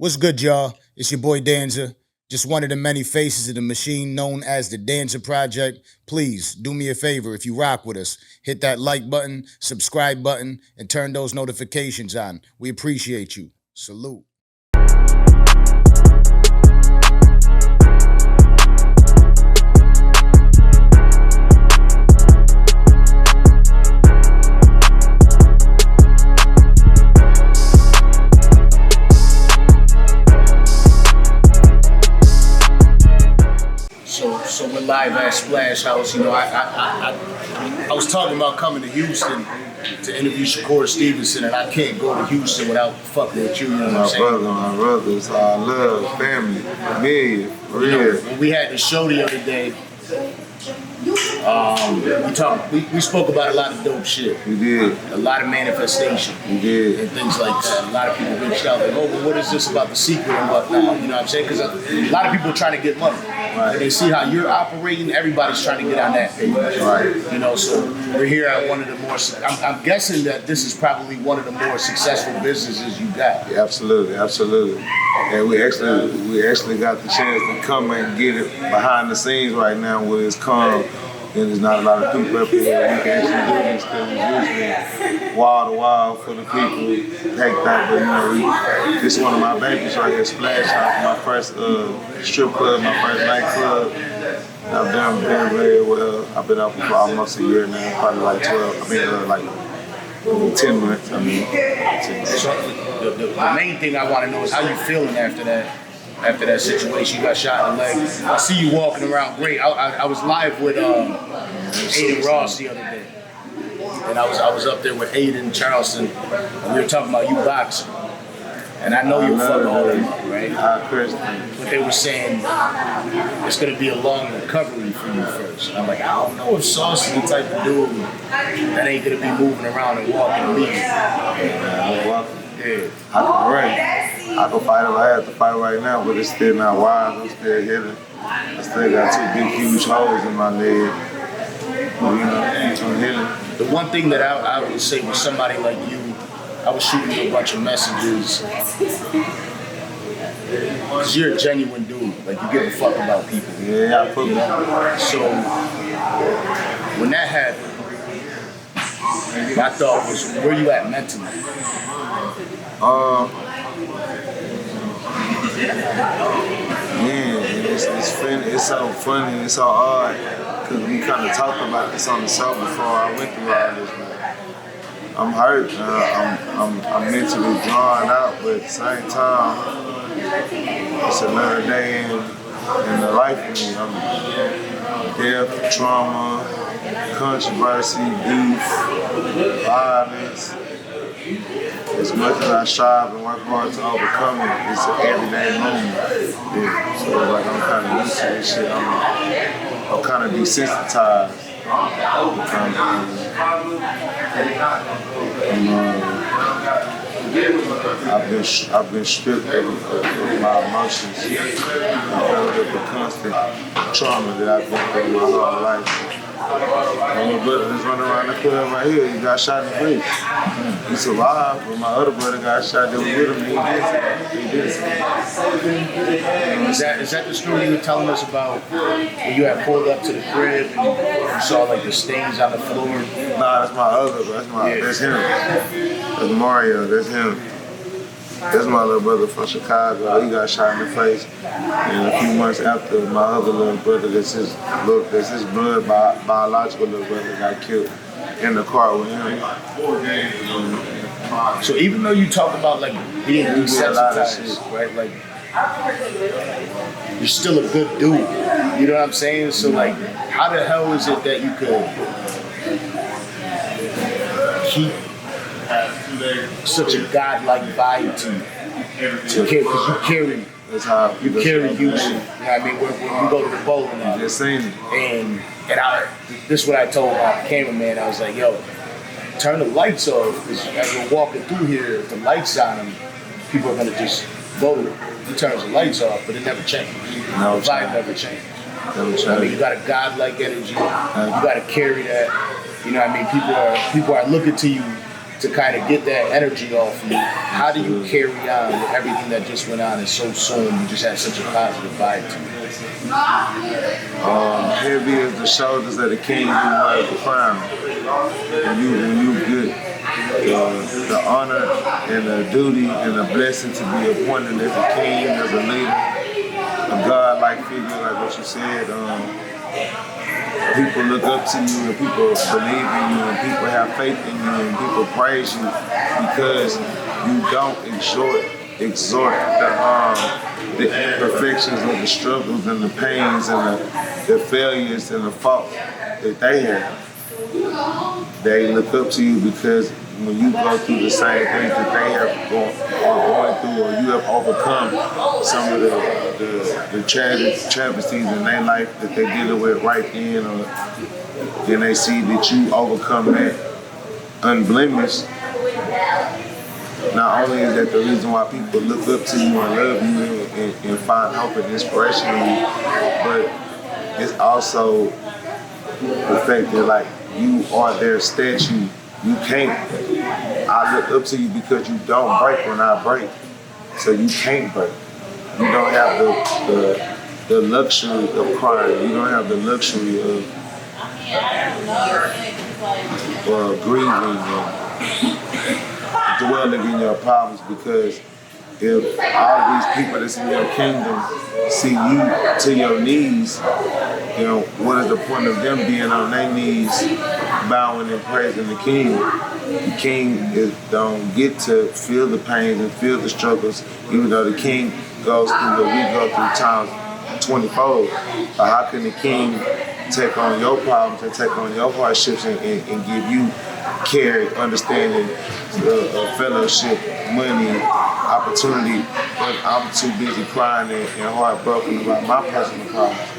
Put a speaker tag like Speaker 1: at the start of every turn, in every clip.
Speaker 1: What's good, y'all? It's your boy Danza. Just one of the many faces of the machine known as the Danza Project. Please do me a favor if you rock with us. Hit that like button, subscribe button, and turn those notifications on. We appreciate you. Salute. So we're live at Splash House. You know, I was talking about coming to Houston to interview Shakur Stevenson, and I can't go to Houston without fucking with you. You know what I'm saying?
Speaker 2: My brother, it's our love, family, million, for real.
Speaker 1: You know, when we had the show the other day, we spoke about a lot of dope shit.
Speaker 2: We did.
Speaker 1: A lot of manifestation.
Speaker 2: We did.
Speaker 1: And things like that. A lot of people reached out like, oh, well, what is this about the secret and whatnot? You know what I'm saying? Because a lot of people are trying to get money. Right. And they see how you're operating, everybody's trying to get on that page.
Speaker 2: Right.
Speaker 1: You know, so we're here at one of the more, I'm guessing that this is probably one of the more successful businesses you got.
Speaker 2: Yeah, absolutely, absolutely. And we actually got the chance to come and get it behind the scenes right now where it's calm. And there's not a lot of people up here that we can actually do this because it's usually wall to wall for the people. Heck that, but you know, this is one of my babies right here, Splash House, my first strip club, my first nightclub. I've done very well. I've been up for almost a year now, probably like 12. I mean, like 10 months. I mean, 10 months.
Speaker 1: So the main thing I want to know is how you feeling after that. After that situation, you got shot in the leg. I see you walking around great. I was live with Aiden Ross the other day, and I was up there with Aiden Charleston, and we were talking about you boxing. And I know you're fucking holding up, right? But they were saying it's gonna be a long recovery for you first. And I'm like, I don't know if Sauce is the type of dude that ain't gonna be moving around and walking me.
Speaker 2: Yeah. I can fight if I have to fight right now, but it's still not wide. I'm still hitting. I still got two big, huge holes in my leg. But, you know, I'm hitting.
Speaker 1: The one thing that I would say with somebody like you, I was shooting you a bunch of messages. Because you're a genuine dude. Like, you give a fuck about people.
Speaker 2: Yeah, I put it.
Speaker 1: So, when that happened, my thought was, where you at mentally?
Speaker 2: Yeah, it's so funny, it's so hard, because we kind of talked about this on the show before I went through all this, man. I'm hurt, I'm mentally drawn out, but at the same time, it's another day in the life of me. I'm death, trauma, controversy, beef, violence. As much as I strive and work hard to overcome it, it's an everyday moment. Yeah. So like I'm kind of used to this shit. I'm kind of desensitized. I've been stripped of my emotions. Of the constant trauma that I've been through my whole life. My brother was running around the club right here. He got shot in the face. He survived, but my other brother got shot that was with him. He did it.
Speaker 1: Is that the story you were telling us about when you had pulled up to the crib and you saw like the stains on the floor?
Speaker 2: Nah, that's my other brother. That's him. That's Mario. That's him. That's my little brother from Chicago. He got shot in the face. And a few months after, my other little brother, that's his blood biological little brother, got killed in the car with him.
Speaker 1: So even though you talk about like being desensitized, right? Like you're still a good dude. You know what I'm saying? So like, how the hell is it that you could keep such a godlike vibe to you? Because you carry.
Speaker 2: That's how
Speaker 1: you carry you. You know what I mean? When we go to the bowling alley.
Speaker 2: Just seen it.
Speaker 1: And this is what I told my cameraman. I was like, yo, turn the lights off, because as we're walking through here, if the lights on, people are gonna just go to it. He turns the lights off, but it never changed.
Speaker 2: No,
Speaker 1: the vibe never changed.
Speaker 2: Never changed.
Speaker 1: I mean, you got a godlike energy. You got to carry that. You know what I mean? People are looking to you to kind of get that energy off you, how do you carry on with everything that just went on and so soon you just had such a positive vibe to it?
Speaker 2: Heavy as the shoulders of the king, you wear the crown. When you get the honor and the duty and the blessing to be appointed as a king, as a leader, a God-like figure, like what you said. People look up to you and people believe in you and people have faith in you and people praise you because you don't exhort the imperfections of the struggles and the pains and the failures and the faults that they have. They look up to you because when you go through the same things that they are going through, or you have overcome some of the travesties in their life that they deal with right then, or then they see that you overcome that unblemished. Not only is that the reason why people look up to you and love you and find hope and inspiration in you, but it's also the fact that like you are their statue. You can't. I look up to you because you don't break when I break, so you can't break. You don't have the luxury of crying. You don't have the luxury of grieving and dwelling in your problems, because if all these people that's in your kingdom see you to your knees, you know, what is the point of them being on their knees, bowing and praising the king? The king don't get to feel the pains and feel the struggles, even though the king goes through what we go through times 20-fold. But how can the king take on your problems and take on your hardships and give you care, understanding, fellowship, money, opportunity, but I'm too busy crying and heartbroken about my personal problems?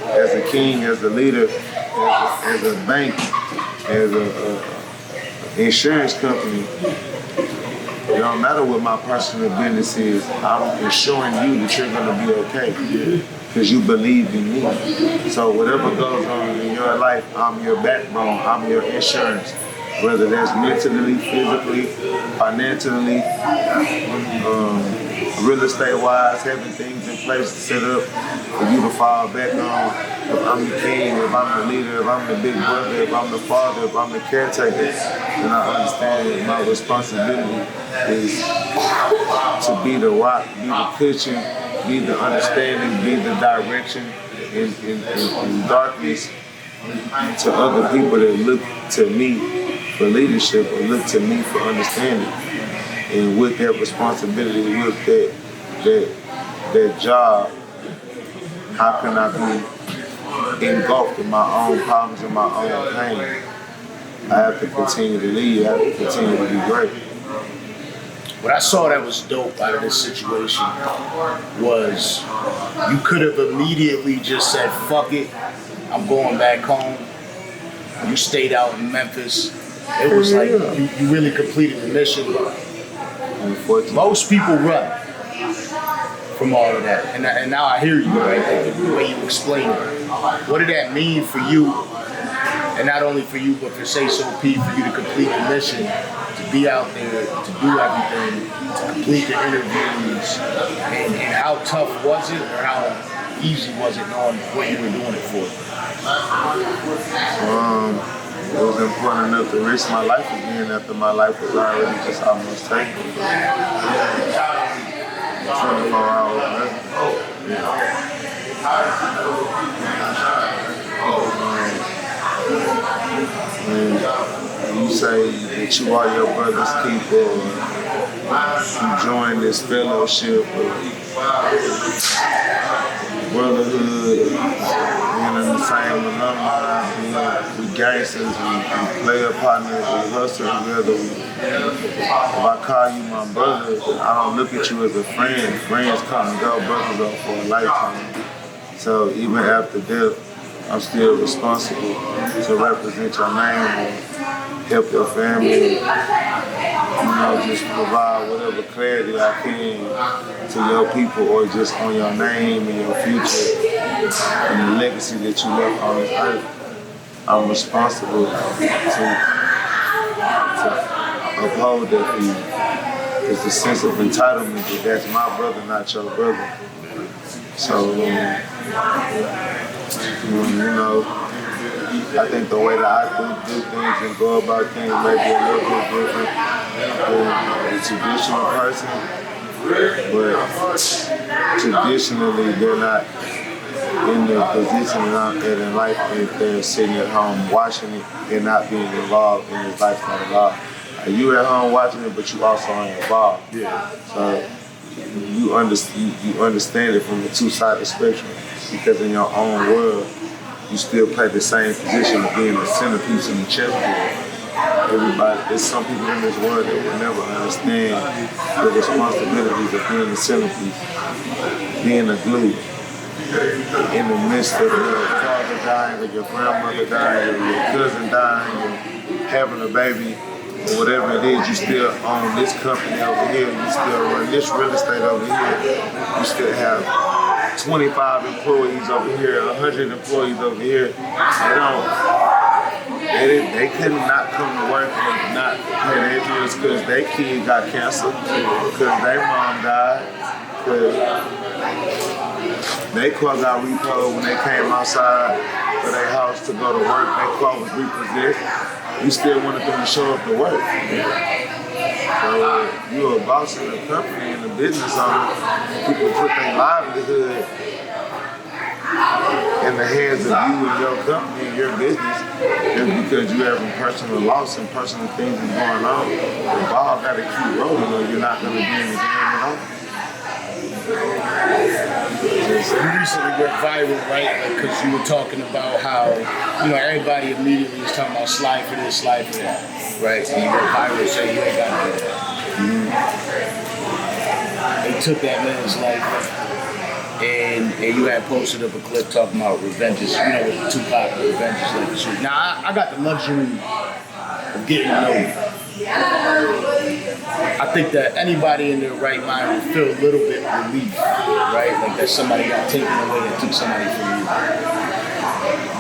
Speaker 2: As a king, as a leader, as a bank, as a insurance company, it don't matter what my personal business is, I'm ensuring you that you're gonna be okay, because you believe in me. So whatever goes on in your life, I'm your backbone, I'm your insurance. Whether that's mentally, physically, financially, real estate wise, having things in place to set up for you to fall back on. If I'm the king, if I'm the leader, if I'm the big brother, if I'm the father, if I'm the caretaker, then I understand that my responsibility is to be the rock, be the cushion, be the understanding, be the direction in darkness to other people that look to me for leadership or look to me for understanding. And with that responsibility, with that job, how can I be engulfed in my own problems and my own pain? I have to continue to lead, I have to continue to be great.
Speaker 1: What I saw that was dope out of this situation was you could have immediately just said, fuck it, I'm going back home. You stayed out in Memphis. It was like you really completed the mission. Most people run from all of that. And now I hear you, right? The way you explain it. What did that mean for you? And not only for you, but for Sayso P, for you to complete the mission, to be out there, to do everything, to complete the interviews. And how tough was it, or how easy was it knowing what you were doing it for?
Speaker 2: It was important enough to risk my life again after my life was already just almost taken. 24 hours left. When you say that you are your brother's keeper, you join this fellowship of Brotherhood, being in the same alumni, we gangsters, we player partners, we hustle together. If I call you my brother, I don't look at you as a friend. Friends come and go, brothers are for a lifetime. So even after death, I'm still responsible to represent your name and help your family. Just provide whatever clarity I can to your people, or just on your name and your future and the legacy that you left on this earth. I'm responsible to uphold that feeling. It's the sense of entitlement that that's my brother, not your brother. So, I think the way that I do things and go about things may be a little bit different than the traditional person, but traditionally they're not in the position that I'm at in life if they're sitting at home watching it and not being involved in this lifestyle at all. You at home watching it, but you also are involved.
Speaker 1: Yeah.
Speaker 2: So you understand it from the two-sided spectrum, because in your own world, you still play the same position of being the centerpiece in the chessboard. There's some people in this world that will never understand the responsibilities of being the centerpiece, being the glue. In the midst of your father dying, or your grandmother dying, or your cousin dying, or having a baby, or whatever it is, you still own this company over here, you still run this real estate over here, you still have 25 employees over here, 100 employees over here. They couldn't not come to work and not pay their bills because their kid got cancer, because their mom died, because their car got repoed when they came outside of their house to go to work. Their car was repossessed. You still wanted them to show up to work. So you're a boss in the company and the business owner. People put their livelihood in the hands of you and your company and your business just because you having personal loss and personal things is going on. The ball got to keep rolling or you're not going to be in the game at all.
Speaker 1: You recently went viral, right? Because you were talking about how, everybody immediately is talking about slide for this, slide for that, right? And you went viral saying you ain't got to do that. They took that man's life, and you had posted up a clip talking about revenges, with Tupac, revenges like the shoot. Now, I got the luxury of getting to know you. I think that anybody in their right mind would feel a little bit relief, right? Like that somebody got taken away and took somebody from you.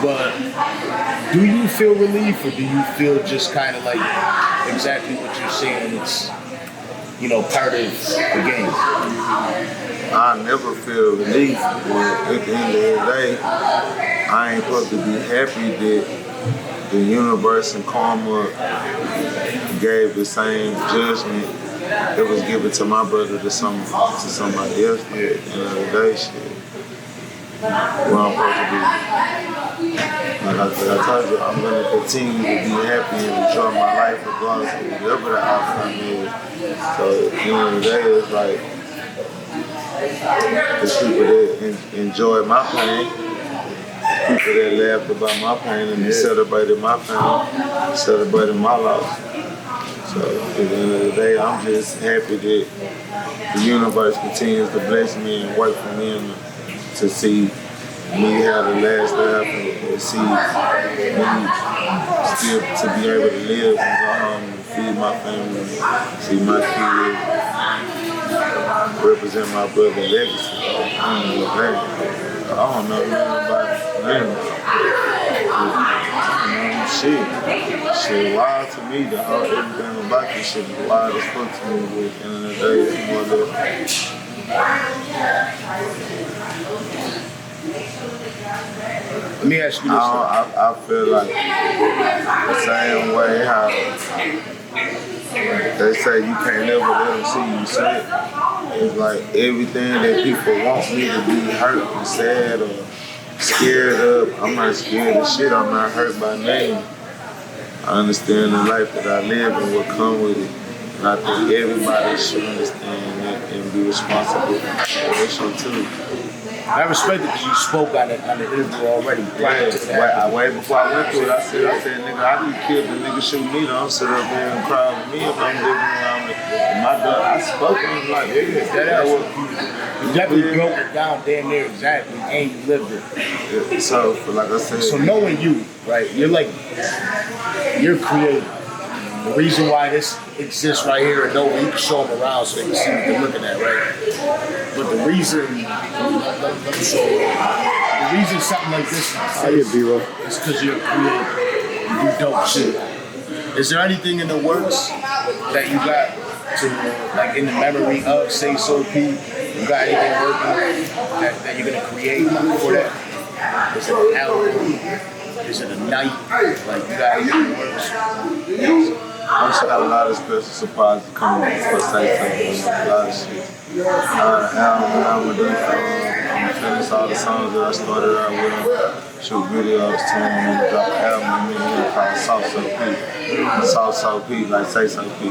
Speaker 1: But do you feel relief, or do you feel just kind of like exactly what you're saying? It's, part of the game.
Speaker 2: I never feel relief, but at the end of the day, I ain't supposed to be happy that the universe and karma gave the same judgment that was given to my brother to somebody else. At the end of the day, shit, where I'm supposed to be. Like I told you, I'm going to continue to be happy and enjoy my life regardless of whatever the outcome is. So at the end of the day, it's like the people that enjoy my pain, people that laughed about my pain and celebrated my pain, celebrated my loss. So at the end of the day, I'm just happy that the universe continues to bless me and work for me and to see me have the last laugh and see me still to be able to live and go home and feed my family, see my kids represent my brother's legacy. I don't know nothing about nothing. Shit wild to me. The whole everything about this shit is wild as fuck to me. But at the end of the day, it's more or less.
Speaker 1: Let me ask you this.
Speaker 2: I feel like the same way how they say you can't never let them see you sad. It's like everything that people want me to be hurt and sad or scared of, I'm not scared of shit. I'm not hurt by nothing. I understand the life that I live and what come with it. And I think everybody should understand that and be responsible for this shit too.
Speaker 1: I respect it because you spoke on the interview already prior to that.
Speaker 2: Way before I went through it, I said, nigga, I be killed the nigga shoot me. Don't sit up there and cry with me if I'm living around me. My daughter, I spoke and was like,
Speaker 1: you definitely broke it down damn near exactly, and you lived it.
Speaker 2: Yeah, so, like I said.
Speaker 1: So knowing you, right, you're creative. The reason why this exists right here, and you can show them around so they can see what they're looking at, right? But the reason, let me show you. The reason something like this exists is because you're creative. You do dope shit. Is there anything in the works that you got to, like, in the memory of Sayso P? You got anything working that you're gonna create for that? Is it an album? Is it a night? Like, you got anything that works?
Speaker 2: I also got a lot of special surprises coming for Sayso. A lot of shit. I'm finish all the songs that I started out with. Shoot videos to them and drop an album in here called Sayso P. Sayso P, like Sayso P.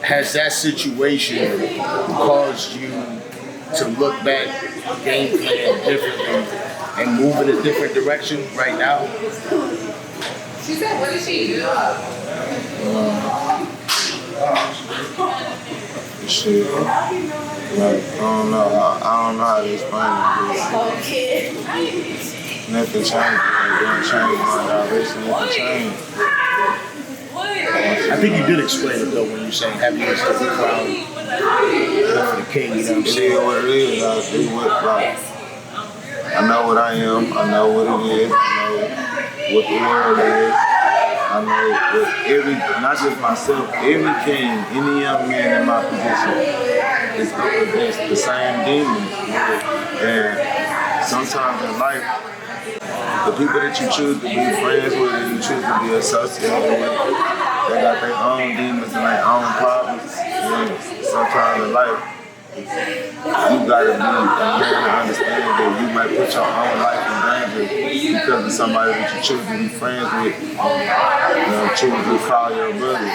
Speaker 1: Has that situation caused you to look back, game plan differently, and move in a different direction right now?
Speaker 3: She said, what did she do?
Speaker 2: Shit. Like, I don't know how to explain it. Nothing changed. It didn't change my direction. Nothing changed.
Speaker 1: I think you did explain it though when you saying happiness is the crown for the king. You know what I'm saying?
Speaker 2: It is what it is. I know what I am. I know what it is. I know what the world is. I know what not just myself, every king, any young man in my position is up against the same demons. And sometimes in life, the people that you choose to be friends with and you choose to be associated with, they got their own demons and their own problems. And sometimes in life, you gotta be a man to understand that you might put your own life in danger because of somebody that you choose to be friends with, choose to call your brother.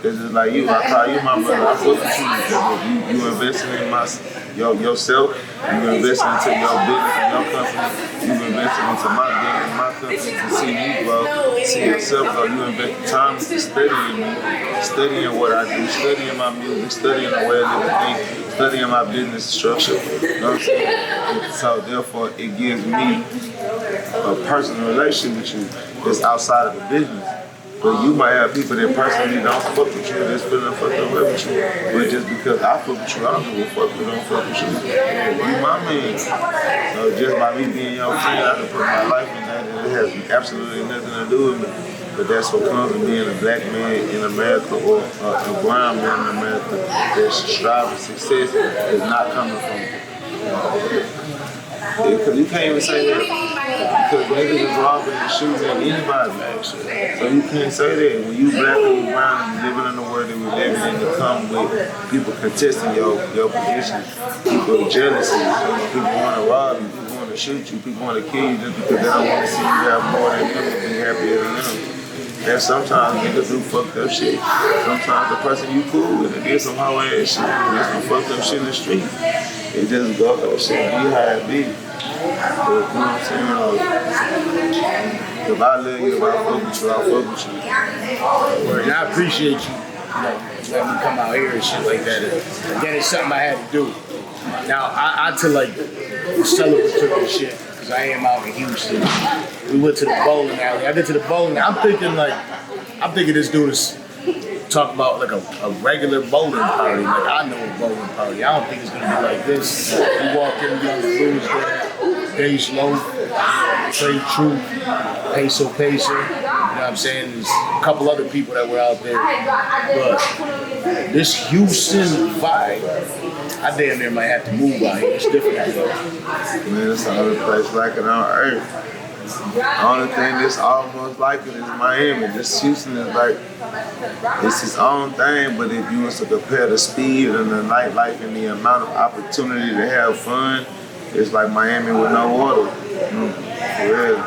Speaker 2: It's just like you, I call you my brother. I fuck with you. You investing in yourself. You investing into your business and your company. You investing into my business and my company to see you grow, see yourself grow. You invest time studying me, studying what I do, studying my music, studying the way I live and think, studying my business structure. You know what I'm saying? So therefore, it gives me a personal relationship with you that's outside of the business. But you might have people that personally don't fuck with you, that's feeling fucked up with you. But just because I fuck with you, I don't give a fuck who don't fuck with you. You my man. So just by me being your friend, I can put my life in that, and it has absolutely nothing to do with me. But that's what comes with being a black man in America or a brown man in America that's striving success is not coming from because you can't even say that because niggas is robbing and shooting at anybody. So you can't say that. When you black and you brown and you living in the world that we living in, to come with people contesting your position, people jealousy, people want to rob you, people want to shoot you, people want to kill you just because they don't want to see you have more than them and be happier than them. And sometimes niggas do fucked up shit. Sometimes the person you cool with and did some hoe ass shit, did some fucked up shit in the street. It just go up shit, be how it be. But, you know what I'm saying? If I love you, if I fuck with you, I'll fuck with you.
Speaker 1: And I appreciate you, letting me come out here and shit like that. Again, it's something I had to do. Now, I to like celebratory shit, because I am out in Houston. We went to the bowling alley. I get to the bowling alley. I'm thinking this dude is talking about like a regular bowling party. Like I know a bowling party. I don't think it's gonna be like this. You walk in, you the food's there, Days Low, Trade Truth, Peso. You know what I'm saying? There's a couple other people that were out there. But this Houston vibe, I damn near might have to move out here. It's different out here.
Speaker 2: Man, it's another place like it on earth. The only thing that's almost like it is Miami. This Houston is like, it's its own thing, but if you was to compare the speed and the nightlife and the amount of opportunity to have fun, it's like Miami with no water. For real.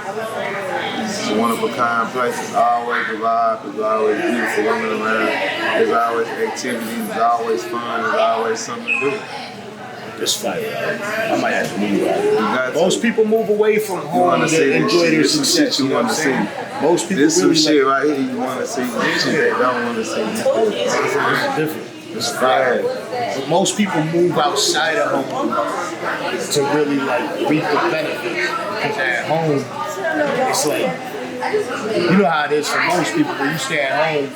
Speaker 2: It's a one-of-a-kind place. It's always alive. There's always beautiful women around. There's always activities. There's always fun. There's always something to do.
Speaker 1: This fight, I might have to move out. Most people move away from home to enjoy their success. You know what I'm saying? Most people
Speaker 2: this some
Speaker 1: really
Speaker 2: shit right here you want to see. This shit they don't want to see.
Speaker 1: It's different. It's fire. But most people move outside of home to really like reap the benefits. Because at home, it's like, you know how it is for most people. When you stay at home,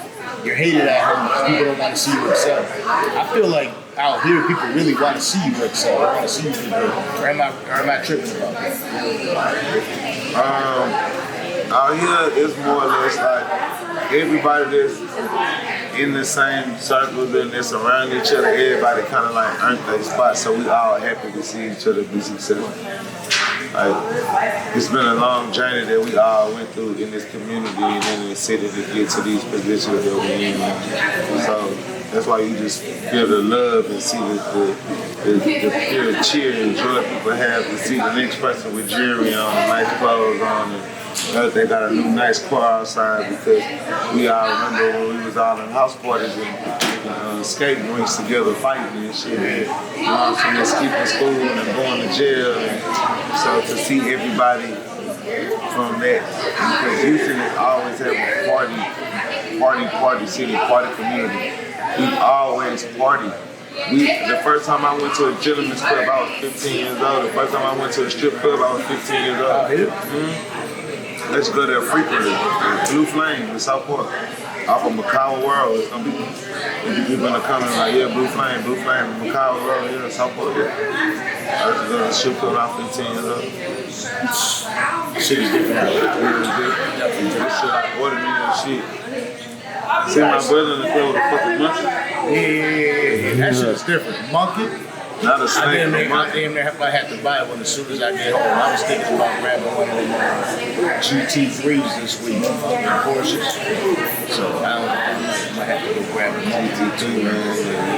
Speaker 1: you're hated at home because people don't want to see you excel. I feel like out here, people really want to see you excel. They want to see you do good. Or am I tripping about that?
Speaker 2: Out here, it's more or less like everybody that's in the same circle that's around each other, everybody kind of like earned their spot, so we all happy to see each other be successful. Like, it's been a long journey that we all went through in this community and in this city to get to these positions that we're in. So that's why you just feel the love and see the pure cheer and joy people have to see the next person with jewelry on, nice clothes on, and they got a new nice car outside, because we all remember when we was all in house parties and skating rinks together fighting and shit. And, you know what I'm saying? Skipping school and going to jail. And so to see everybody from that, because Houston has always had a party city, party community. We always party. The first time I went to a gentleman's club, I was 15 years old. The first time I went to a strip club, I was 15 years old. Let's go there frequently. Blue Flame in South Park. Off of Macau World. It's gonna be people gonna come and like, yeah, Blue Flame, Macau World, yeah, South Park, yeah. I used to go to the strip club around 15 years old.
Speaker 1: City's different out there.
Speaker 2: This shit like ordinary and shit. See my brother in the club with a fucking monkey?
Speaker 1: Yeah. That shit's different. Monkey?
Speaker 2: Not a snake,
Speaker 1: I damn near I had to buy one as soon as I get home. I was thinking about grabbing one of them GT3s this week, Porsches. So I might have to go grab a GT2, man.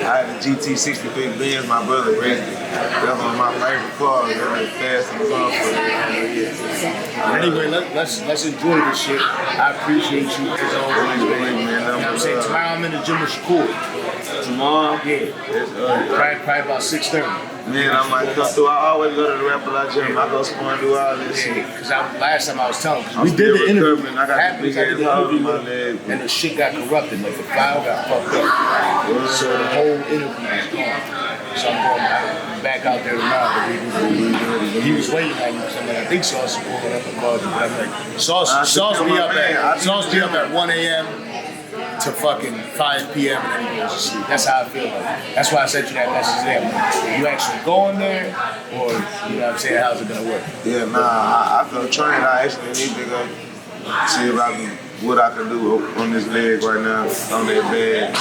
Speaker 2: I had a GT63 Benz, my brother raced it. That's one of my favorite cars. They're like fast and fun for
Speaker 1: Anyway, let's enjoy this shit. I appreciate you as always, man. You know what I'm saying? Tomorrow I'm in the gym with Shakur.
Speaker 2: Tomorrow?
Speaker 1: Yeah. Probably about 6:30.
Speaker 2: Man, I might come through. I always go to the Rapper Gym. I go score and do all this shit.
Speaker 1: Because last time I was telling you, we did the interview.
Speaker 2: I got the big ass hole in my leg.
Speaker 1: And the shit got corrupted. Like the file got fucked up. So the whole interview is gone. So I'm going back out there tomorrow. He was waiting on me because I'm like, I think Sauce is pulling up and called you. But I'm like, Sauce be up at 1 a.m. to fucking 5 p.m. and then he goes to sleep. That's how I feel. That's why I sent you that message there. You actually going there, or you know what I'm saying? How's it gonna work?
Speaker 2: Yeah, nah. I feel trained. I actually need to go see what I can do on this leg right now, on that bed.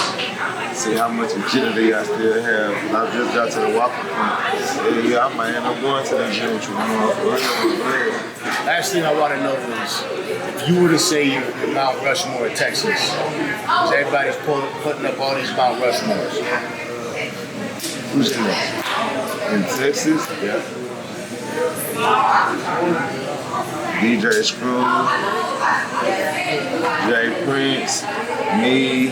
Speaker 2: See how much agility I still have. I just got to the walking point. Yeah, I might end up going to the gym with you.
Speaker 1: Last thing I want to know is, if you were to say you're Mount Rushmore of Texas, because everybody's putting up all these Mount Rushmores, who's in there?
Speaker 2: In Texas?
Speaker 1: Yeah.
Speaker 2: DJ Screw, Jay Prince, me.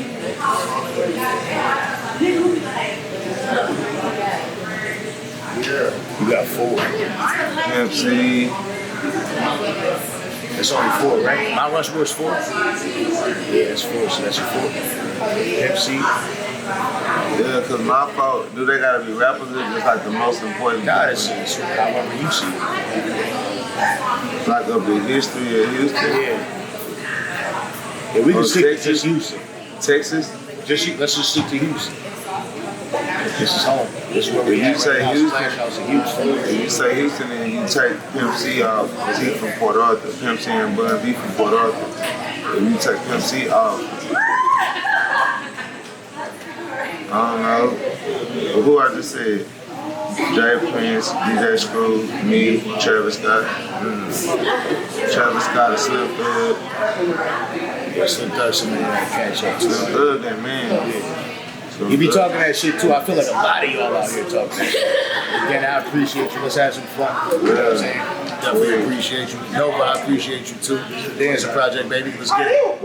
Speaker 1: You got 4.
Speaker 2: MC.
Speaker 1: It's only 4, right? Mount Rushmore's 4? Yeah, it's 4, so that's a 4. MC.
Speaker 2: Yeah, because my fault, do they gotta be rappers? It's just like the most important.
Speaker 1: Nah, it's however you see it.
Speaker 2: Like of the history of Houston?
Speaker 1: Yeah, we can stick to just Houston.
Speaker 2: Texas?
Speaker 1: Let's just stick to Houston. This is home. This is where we
Speaker 2: You say Houston?
Speaker 1: Houston.
Speaker 2: If you say Houston and you take Pimp C off, because he's from Port Arthur. Pimp C and Bun B from Port Arthur. If you take Pimp C off, I don't know. But who I just said? Jay Prince, DJ Screw, me, Travis Scott. Travis Scott is Slim Thug.
Speaker 1: Yeah, Slim Thug, somebody that catch up to.
Speaker 2: Slim Thug, that man.
Speaker 1: You be talking that shit too. I feel like a lot of y'all out here talking that shit. Again, I appreciate you. Let's have some fun. You know what I'm saying? Definitely appreciate you. Nova, I appreciate you too. Danza Project, baby. Let's get it.